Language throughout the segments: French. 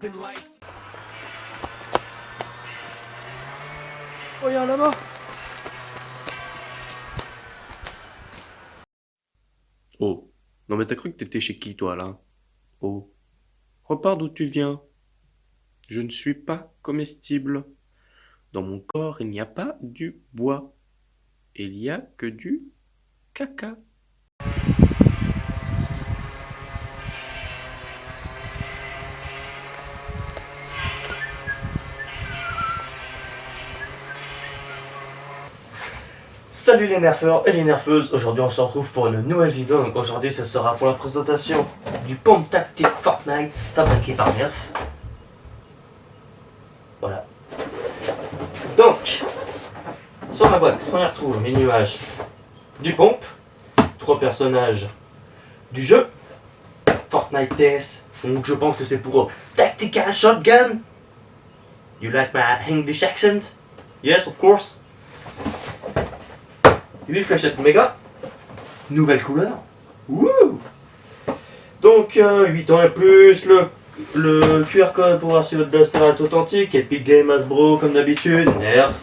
Oh, y'a un lama! Oh, non mais t'as cru que t'étais chez qui toi là? Oh, repars d'où tu viens. Je ne suis pas comestible. Dans mon corps, il n'y a pas du bois. Il y a que du caca. Salut les nerfeurs et les nerfeuses, aujourd'hui on se retrouve pour une nouvelle vidéo. Donc aujourd'hui ce sera pour la présentation du Pompe Tactique Fortnite fabriqué par Nerf. Voilà. Donc, sur ma box, on y retrouve une image du pompe, 3 personnages du jeu, Fortnite TS, donc je pense que c'est pour Tactical Shotgun. You like my English accent? Yes, of course. 8 fléchettes méga, nouvelle couleur. Wouh! Donc 8 ans et plus, le QR code pour voir si votre blaster est authentique, Epic Game Hasbro comme d'habitude, Nerf.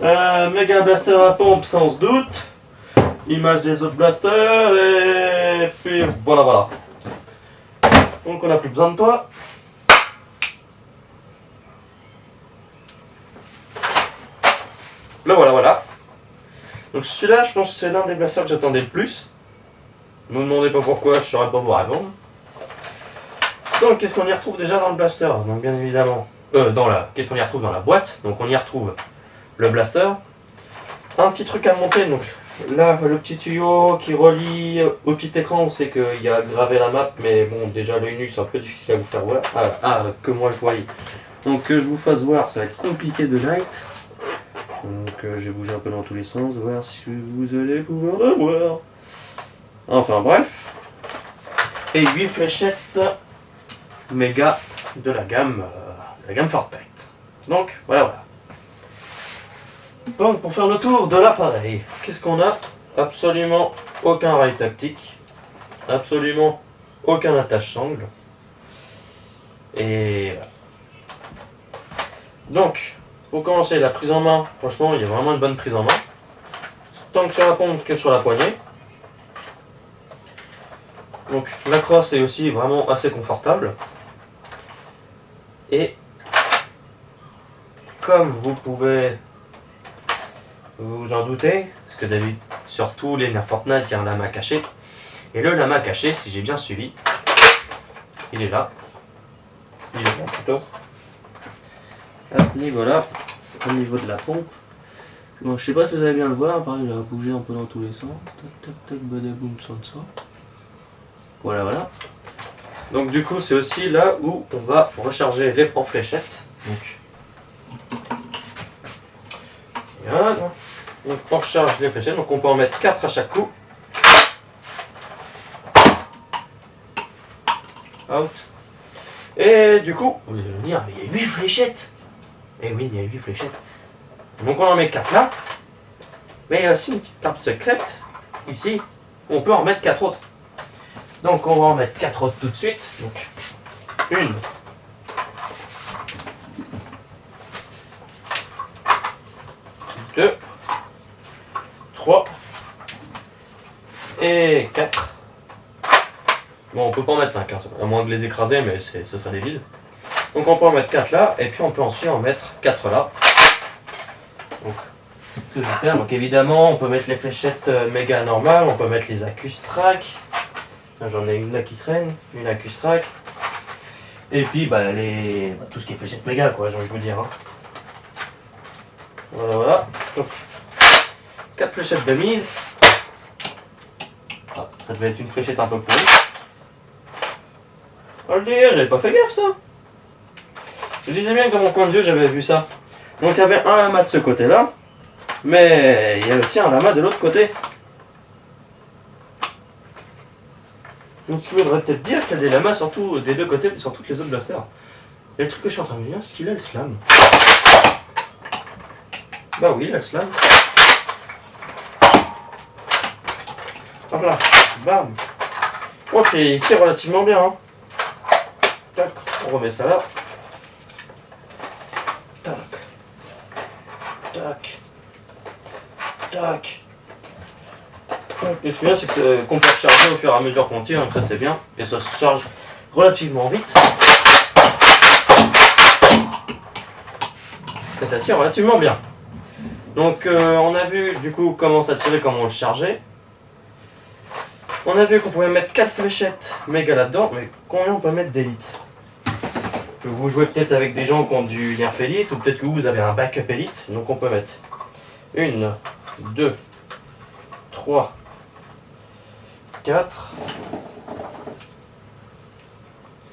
Mega Blaster à pompe sans doute, image des autres blasters et puis voilà. Donc on n'a plus besoin de toi. Là voilà. Donc celui-là, je pense que c'est l'un des blasters que j'attendais le plus. Ne me demandez pas pourquoi, je saurais pas vous répondre. Donc qu'est-ce qu'on y retrouve déjà dans le blaster? Donc bien évidemment, qu'est-ce qu'on y retrouve dans la boîte? Donc on y retrouve le blaster. Un petit truc à monter, donc là le petit tuyau qui relie au petit écran, on sait qu'il y a gravé la map, mais bon déjà l'œil nu c'est un peu difficile à vous faire voir. Que moi je voyais. Donc que je vous fasse voir, ça va être compliqué de night. Donc je vais bouger un peu dans tous les sens, voir si vous allez pouvoir le voir. Enfin bref. Et 8 fléchettes méga de la gamme Fortnite. Donc voilà. Donc pour faire le tour de l'appareil, qu'est-ce qu'on a? Absolument aucun rail tactique, absolument aucun attache-sangle. Et voilà. Donc, pour commencer, la prise en main, franchement, il y a vraiment une bonne prise en main. Tant que sur la pompe que sur la poignée. Donc la crosse est aussi vraiment assez confortable. Et comme vous pouvez vous en doutez, parce que d'habitude, sur tous les nerfs Fortnite, il y a un lama caché. Et le lama caché, si j'ai bien suivi, il est là. Il est là plutôt. À ce niveau-là, au niveau de la pompe. Bon, je sais pas si vous allez bien le voir, pareil, il a bougé un peu dans tous les sens. Tac, badaboum, ça. Voilà. Donc du coup, c'est aussi là où on va recharger les en fléchettes. Donc, voilà. Donc on recharge les fléchettes, donc on peut en mettre 4 à chaque coup. Out. Et du coup, vous allez me dire, mais il y a 8 fléchettes. Eh oui, il y a 8 fléchettes. Donc on en met 4 là. Mais il y a aussi une petite table secrète, ici, on peut en mettre 4 autres. Donc on va en mettre 4 autres tout de suite. Donc 1, 2, 3 et 4. Bon, on peut pas en mettre 5, hein, à moins de les écraser, mais ce serait débile. Donc on peut en mettre 4 là, et puis on peut ensuite en mettre 4 là. Donc, ce que je vais faire, donc évidemment, on peut mettre les fléchettes méga normales, on peut mettre les Accustrack. J'en ai une là qui traîne, une Accustrack. Et puis tout ce qui est fléchettes méga, quoi, j'ai envie de vous dire. Hein. Voilà. Donc, 4 fléchettes de mise. Ah, ça devait être une fléchette un peu pourrie. Oh le délire, j'avais pas fait gaffe ça. Je disais bien que dans mon coin de yeux j'avais vu ça. Donc il y avait un lama de ce côté là, mais il y a aussi un lama de l'autre côté. Donc ce qui voudrait peut-être dire qu'il y a des lamas surtout des deux côtés, sur toutes les autres blasters. Et le truc que je suis en train de me dire, c'est qu'il a le slam. Bah oui, il a le slam. Hop là, bam. Ok, il tire relativement bien. Hein. Tac, On remet ça là. Tac. Tac. Tac. Et ce qui est bien, c'est qu'on peut recharger au fur et à mesure qu'on tire, donc ça c'est bien. Et ça se charge relativement vite. Et ça tire relativement bien. Donc on a vu du coup comment ça tirait, comment on le chargeait. On a vu qu'on pouvait mettre 4 fléchettes méga là-dedans, mais combien on peut mettre d'élite? Vous jouez peut-être avec des gens qui ont du nerf élite, ou peut-être que vous avez un backup élite, donc on peut mettre 1, 2, 3, 4,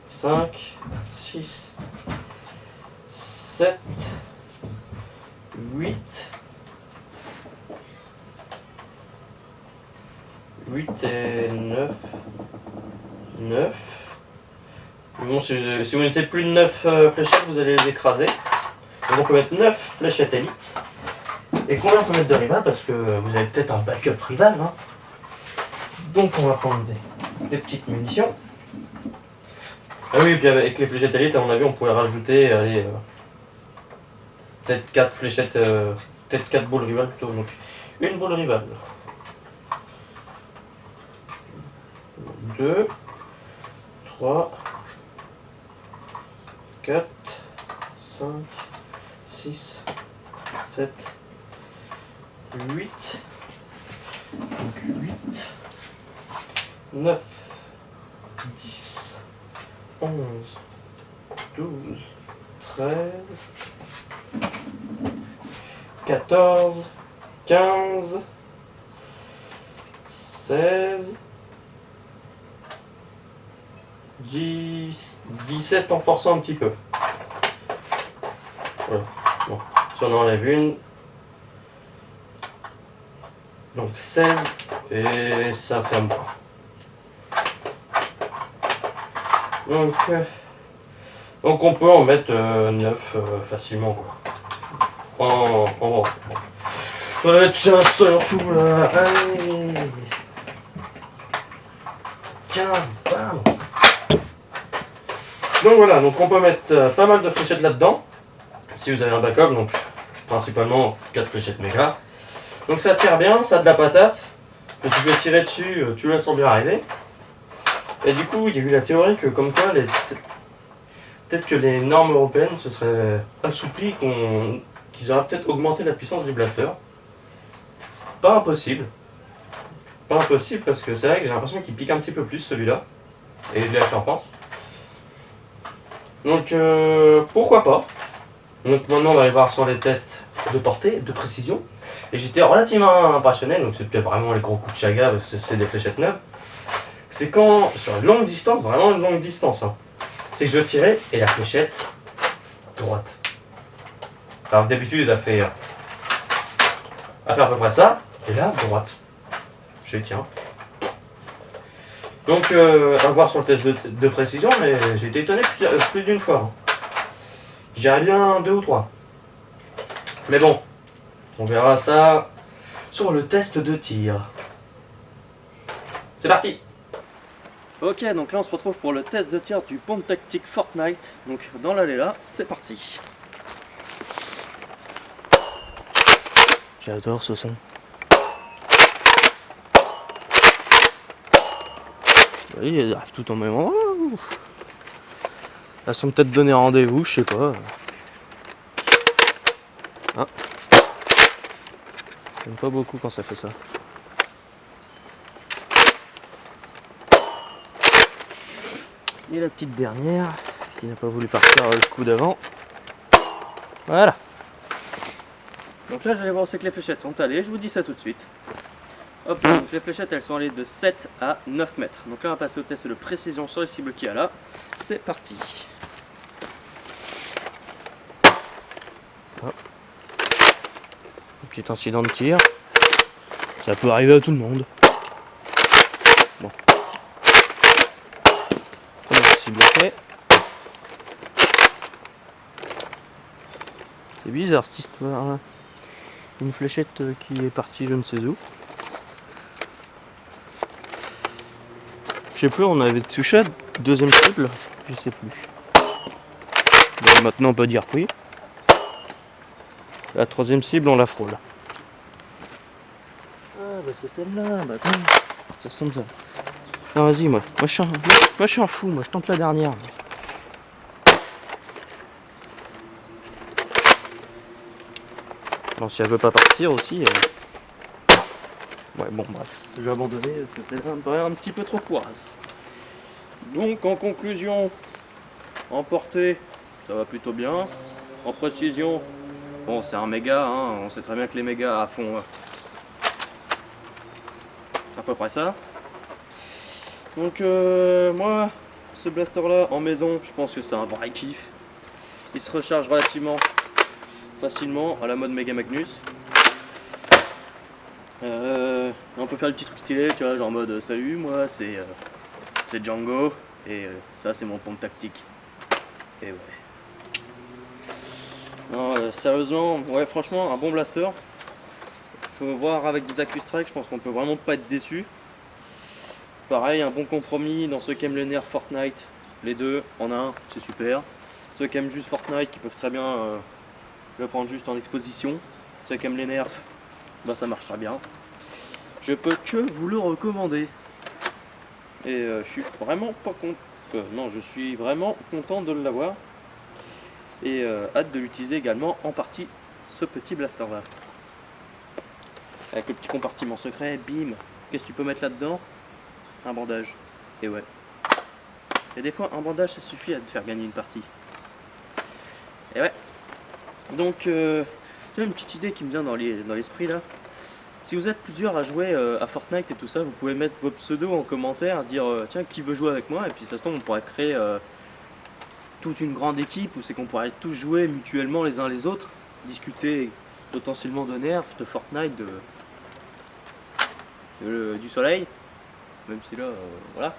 5, 6, 7, 8, 8 et 9. 9. Bon, si vous mettez plus de 9 fléchettes, vous allez les écraser. Donc on peut mettre 9 fléchettes élite. Et combien on peut mettre de rival? Parce que vous avez peut-être un backup rival. Hein. Donc on va prendre des petites munitions. Ah oui, et puis avec les fléchettes élite, à mon avis, on pourrait rajouter allez, peut-être 4 fléchettes, peut-être 4 boules rival plutôt. Donc une boule rival. 2, 3, 4, 5, 6, 7, 8, 8, 9, 10, 11, 12, 13, 14, 15, 16, 10, 17 en forçant un petit peu. Voilà. Bon. Si on enlève une. Donc 16 et ça ferme pas. Donc on peut en mettre 9 facilement quoi. Ouais, tu es un seul fou là. Allez. Tiens, bam. Donc voilà, donc on peut mettre pas mal de fléchettes là-dedans, si vous avez un backup, donc principalement 4 fléchettes méga. Donc ça tire bien, ça a de la patate, que tu peux tirer dessus, tu la sens bien arriver. Et du coup, il y a eu la théorie que comme quoi, peut-être que les normes européennes se seraient assouplies, qu'ils auraient peut-être augmenté la puissance du blaster. Pas impossible. Pas impossible parce que c'est vrai que j'ai l'impression qu'il pique un petit peu plus celui-là. Et je l'ai acheté en France. Donc pourquoi pas. Donc maintenant on va aller voir sur les tests de portée, de précision. Et j'étais relativement impressionné, donc c'est peut-être vraiment les gros coups de chaga parce que c'est des fléchettes neuves. C'est quand, sur une longue distance, vraiment une longue distance, hein, c'est que je tirais et la fléchette droite. Alors d'habitude elle a fait à peu près ça, et là droite. Je tiens. Donc à voir sur le test de précision, mais j'ai été étonné plus d'une fois. Je dirais bien 2 ou 3. Mais bon, on verra ça sur le test de tir. C'est parti! Ok, donc là on se retrouve pour le test de tir du pompe tactique Fortnite. Donc dans l'allée là, c'est parti. J'adore ce son. Oui, ils arrivent tout en même endroit. Elles sont peut-être donné rendez-vous, je sais pas. Ah. J'aime pas beaucoup quand ça fait ça. Et la petite dernière qui n'a pas voulu partir le coup d'avant. Voilà. Donc là, j'allais voir où c'est que les fléchettes sont allées. Je vous dis ça tout de suite. Hop, donc les fléchettes, elles sont allées de 7 à 9 mètres. Donc là, on va passer au test de précision sur les cibles qu'il y a là. C'est parti. Hop. Petit incident de tir. Ça peut arriver à tout le monde. Bon. Première cible fait. C'est bizarre cette histoire là. Une fléchette qui est partie je ne sais où. Je sais plus, on avait touché deuxième cible, je sais plus. Maintenant on peut dire oui. La troisième cible on la frôle. Ah bah c'est celle-là, bah attends, ça se tombe ça. Non vas-y moi je suis un fou, moi je tente la dernière. Bon si elle veut pas partir aussi. Ouais bon bref, je vais abandonner parce que celle-là me paraît un petit peu trop poirasse. Donc en conclusion, en portée, ça va plutôt bien. En précision, bon c'est un méga, hein, on sait très bien que les mégas font à peu près ça. Donc moi, ce blaster là en maison, je pense que c'est un vrai kiff. Il se recharge relativement facilement à la mode Mega Magnus. On peut faire des petits trucs stylés, tu vois, genre en mode salut, moi c'est Django et ça c'est mon pompe tactique. Et ouais. Non, sérieusement, ouais, franchement, un bon blaster. Faut voir avec des Accu-Strike, je pense qu'on peut vraiment pas être déçu. Pareil, un bon compromis dans ceux qui aiment les nerfs Fortnite, les deux en un, c'est super. Ceux qui aiment juste Fortnite, qui peuvent très bien le prendre juste en exposition. Ceux qui aiment les nerfs, bah ça marchera bien. Je peux que vous le recommander. Et je suis vraiment pas content. Non, je suis vraiment content de l'avoir. Et hâte de l'utiliser également en partie, ce petit blaster là. Avec le petit compartiment secret, bim. Qu'est-ce que tu peux mettre là-dedans? Un bandage. Et ouais. Et des fois, un bandage, ça suffit à te faire gagner une partie. Et ouais. Donc, il y a une petite idée qui me vient dans l'esprit là. Si vous êtes plusieurs à jouer à Fortnite et tout ça, vous pouvez mettre vos pseudos en commentaire, dire tiens, qui veut jouer avec moi? Et puis, ça se tombe, on pourrait créer toute une grande équipe où c'est qu'on pourrait tous jouer mutuellement les uns les autres, discuter potentiellement de nerfs, de Fortnite, du soleil. Même si là, voilà.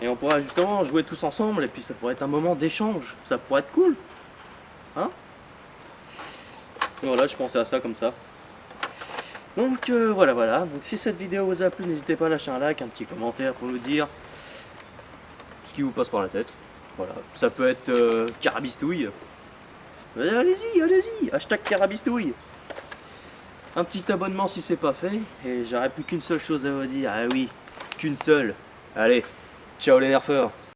Et on pourra justement jouer tous ensemble et puis ça pourrait être un moment d'échange. Ça pourrait être cool. Hein? Et voilà, je pensais à ça comme ça. Donc voilà. Donc si cette vidéo vous a plu, n'hésitez pas à lâcher un like, un petit commentaire pour nous dire ce qui vous passe par la tête. Voilà. Ça peut être carabistouille. Allez-y, hashtag carabistouille. Un petit abonnement si c'est pas fait. Et j'aurais plus qu'une seule chose à vous dire. Ah oui, qu'une seule. Allez, ciao les nerfeurs.